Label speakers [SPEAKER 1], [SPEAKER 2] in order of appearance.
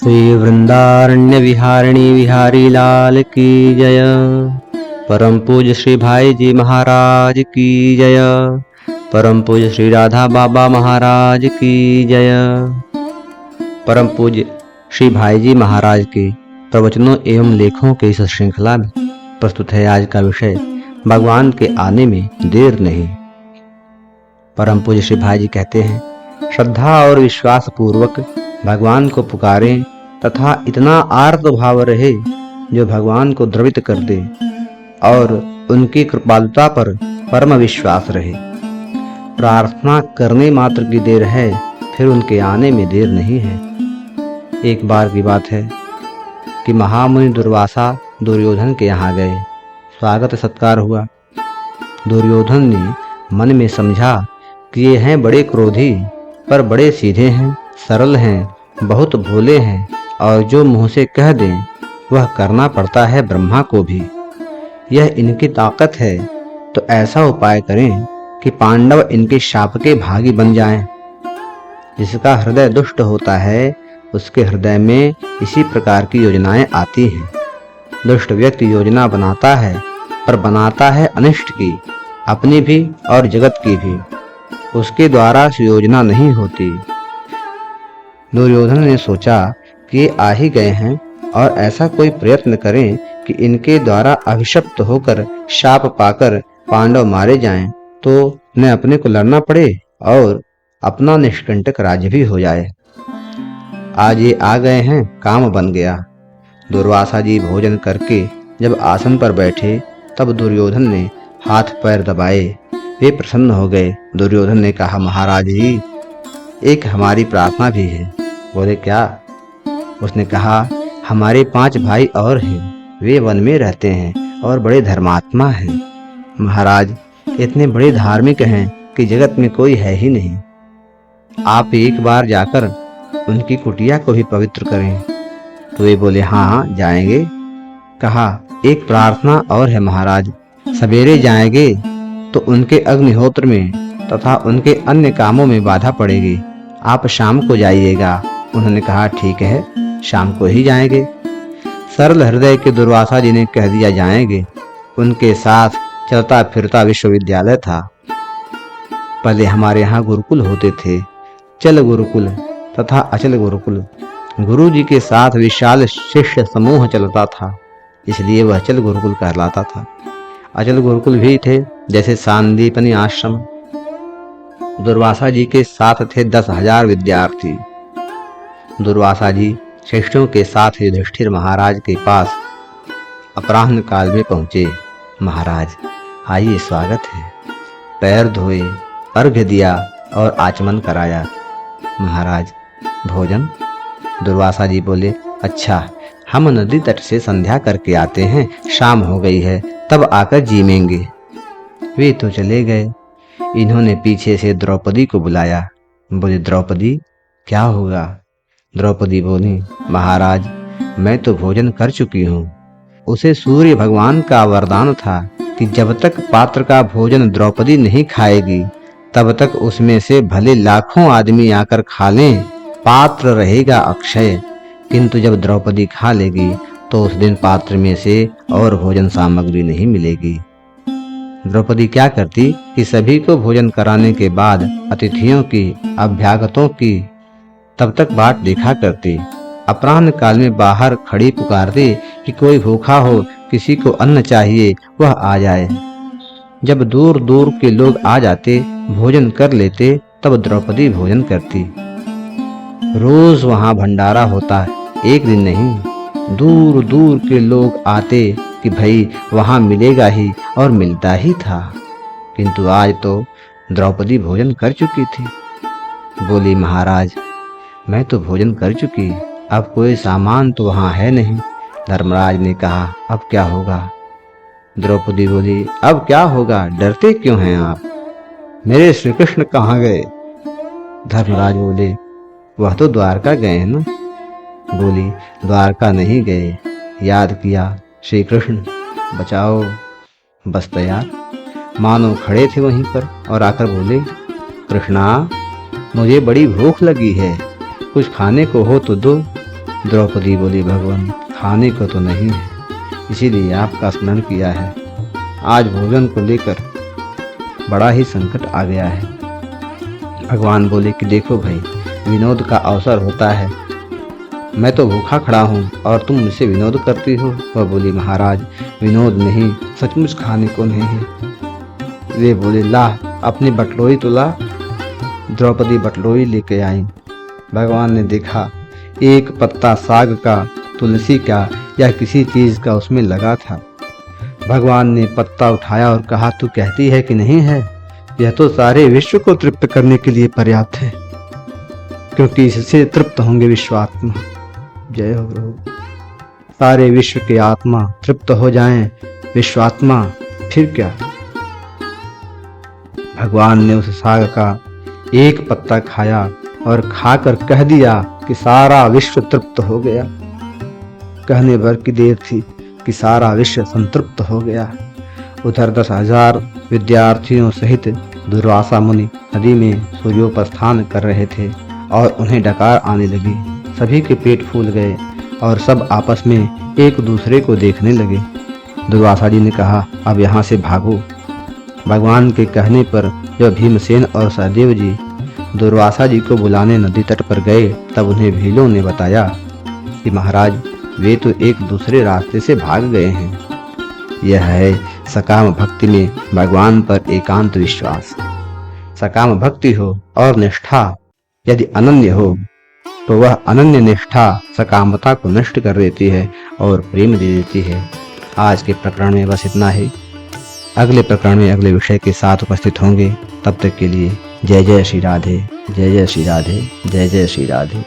[SPEAKER 1] श्री वृंदारण्य विहारिणी विहारी लाल की जय। परम पूज्य श्री भाई जी महाराज की जय। परम पूज्य श्री राधा बाबा महाराज की जय। परम पूज्य श्री भाई जी महाराज के प्रवचनों एवं लेखों के इस श्रृंखला में प्रस्तुत है आज का विषय, भगवान के आने में देर नहीं। परम पूज्य श्री भाई जी कहते हैं, श्रद्धा और विश्वास पूर्वक भगवान को पुकारें तथा इतना आर्त भाव रहे जो भगवान को द्रवित कर दे और उनकी कृपालुता पर परम विश्वास रहे। प्रार्थना करने मात्र की देर है, फिर उनके आने में देर नहीं है। एक बार की बात है कि महामुनि दुर्वासा दुर्योधन के यहाँ गए। स्वागत सत्कार हुआ। दुर्योधन ने मन में समझा कि ये हैं बड़े क्रोधी, पर बड़े सीधे हैं, सरल हैं, बहुत भोले हैं और जो मुंह से कह दें वह करना पड़ता है ब्रह्मा को भी। यह इनकी ताकत है, तो ऐसा उपाय करें कि पांडव इनके शाप के भागी बन जाएं। जिसका हृदय दुष्ट होता है उसके हृदय में इसी प्रकार की योजनाएं आती हैं। दुष्ट व्यक्ति योजना बनाता है, पर बनाता है अनिष्ट की, अपनी भी और जगत की भी। उसके द्वारा सुयोजना नहीं होती। दुर्योधन ने सोचा कि ये आ ही गए हैं और ऐसा कोई प्रयत्न करें कि इनके द्वारा अभिशप्त होकर शाप पाकर पांडव मारे जाएं, तो न अपने को लड़ना पड़े और अपना निष्कंटक राज्य भी हो जाए। आज ये आ गए हैं, काम बन गया। दुर्वासा जी भोजन करके जब आसन पर बैठे तब दुर्योधन ने हाथ पैर दबाए। वे प्रसन्न हो गए। दुर्योधन ने कहा, महाराज जी, एक हमारी प्रार्थना भी है। बोले, क्या? उसने कहा, हमारे 5 भाई और हैं, वे वन में रहते हैं और बड़े धर्मात्मा हैं। महाराज, इतने बड़े धार्मिक हैं कि जगत में कोई है ही नहीं। आप एक बार जाकर उनकी कुटिया को भी पवित्र करें। तो वे बोले, हाँ जाएंगे। कहा, एक प्रार्थना और है महाराज, सवेरे जाएंगे तो उनके अग्निहोत्र में तथा उनके अन्य कामों में बाधा पड़ेगी। आप शाम को जाइएगा। उन्होंने कहा, ठीक है, शाम को ही जाएंगे। सरल हृदय के दुर्वासा जी ने कह दिया, जाएंगे। उनके साथ चलता फिरता विश्वविद्यालय था। पहले हमारे यहाँ गुरुकुल होते थे, चल गुरुकुल तथा अचल गुरुकुल। गुरु जी के साथ विशाल शिष्य समूह चलता था, इसलिए वह चल गुरुकुल कहलाता था। अचल गुरुकुल भी थे, जैसे सांदीपनी आश्रम। दुर्वासा जी के साथ थे 10,000 विद्यार्थी। दुर्वासा जी शिष्यों के साथ युधिष्ठिर महाराज के पास अपराह्न काल में पहुंचे। महाराज, आइए, स्वागत है। पैर धोए, अर्घ्य दिया और आचमन कराया। महाराज, भोजन? दुर्वासा जी बोले, अच्छा, हम नदी तट से संध्या करके आते हैं, शाम हो गई है, तब आकर जीमेंगे। वे तो चले गए। इन्होंने पीछे से द्रौपदी को बुलाया। बोले, द्रौपदी, क्या होगा? द्रौपदी बोली, महाराज, मैं तो भोजन कर चुकी हूँ। उसे सूर्य भगवान का वरदान था कि जब तक पात्र का भोजन द्रौपदी नहीं खाएगी तब तक उसमें से भले लाखों आदमी आकर खा लें, पात्र रहेगा अक्षय। किंतु जब द्रौपदी खा लेगी तो उस दिन पात्र में से और भोजन सामग्री नहीं मिलेगी। द्रौपदी क्या करती कि सभी को भोजन कराने के बाद अतिथियों की, अभ्यागतों की तब तक बाट देखा करती। अपराह्न काल में बाहर खड़ी पुकारती कि कोई भूखा हो, किसी को अन्न चाहिए, वह आ जाए। जब दूर दूर के लोग आ जाते, भोजन कर लेते, तब द्रौपदी भोजन करती। रोज वहां भंडारा होता, एक दिन नहीं। दूर दूर के लोग आते कि भाई वहां मिलेगा ही, और मिलता ही था। किंतु आज तो द्रौपदी भोजन कर चुकी थी। बोली, महाराज, मैं तो भोजन कर चुकी, अब कोई सामान तो वहां है नहीं। धर्मराज ने कहा, अब क्या होगा? द्रौपदी बोली, अब क्या होगा? डरते क्यों हैं आप? मेरे श्री कृष्ण कहाँ गए? धर्मराज बोले, वह तो द्वारका गए हैं ना। बोली, द्वारका नहीं गए, याद किया, श्री कृष्ण बचाओ। बस तैयार, मानो खड़े थे वहीं पर और आकर बोले, कृष्णा, मुझे बड़ी भूख लगी है, कुछ खाने को हो तो दो। द्रौपदी बोली, भगवान खाने को तो नहीं है, इसीलिए आपका स्मरण किया है। आज भोजन को लेकर बड़ा ही संकट आ गया है। भगवान बोले कि देखो भाई, विनोद का अवसर होता है, मैं तो भूखा खड़ा हूँ और तुम मुझसे विनोद करती हो। वह बोली, महाराज विनोद नहीं, सचमुच खाने को नहीं है। वे बोले, ला अपनी बटलोई तो ला। द्रौपदी बटलोई लेके आई। भगवान ने देखा एक पत्ता साग का, तुलसी का या किसी चीज का उसमें लगा था। भगवान ने पत्ता उठाया और कहा, तू कहती है कि नहीं है, यह तो सारे विश्व को तृप्त करने के लिए पर्याप्त है, क्योंकि इससे तृप्त होंगे विश्वात्मा। जय हो प्रभु। सारे विश्व के आत्मा तृप्त हो जाएं, विश्वात्मा फिर क्या। भगवान ने उस साग का एक पत्ता खाया और खाकर कह दिया कि सारा विश्व तृप्त हो गया। कहने भर की देर थी कि सारा विश्व संतृप्त हो गया। उधर 10,000 विद्यार्थियों सहित दुर्वासा मुनि नदी में सूर्योपास्थान कर रहे थे और उन्हें डकार आने लगी। सभी के पेट फूल गए और सब आपस में एक दूसरे को देखने लगे। दुर्वासा जी ने कहा, अब यहाँ से भागो। भगवान के कहने पर जब भीमसेन और सहदेव जी दुर्वासा जी को बुलाने नदी तट पर गए, तब उन्हें भीलों ने बताया कि महाराज वे तो एक दूसरे रास्ते से भाग गए हैं। यह है सकाम भक्ति में भगवान पर एकांत विश्वास। सकाम भक्ति हो और निष्ठा यदि अनन्य हो तो वह अनन्य निष्ठा सकामता को नष्ट कर देती है और प्रेम दे देती है। आज के प्रकरण में बस इतना ही। अगले प्रकरण में अगले विषय के साथ उपस्थित होंगे। तब तक के लिए जय जय श्री राधे, जय जय श्री राधे, जय जय श्री राधे।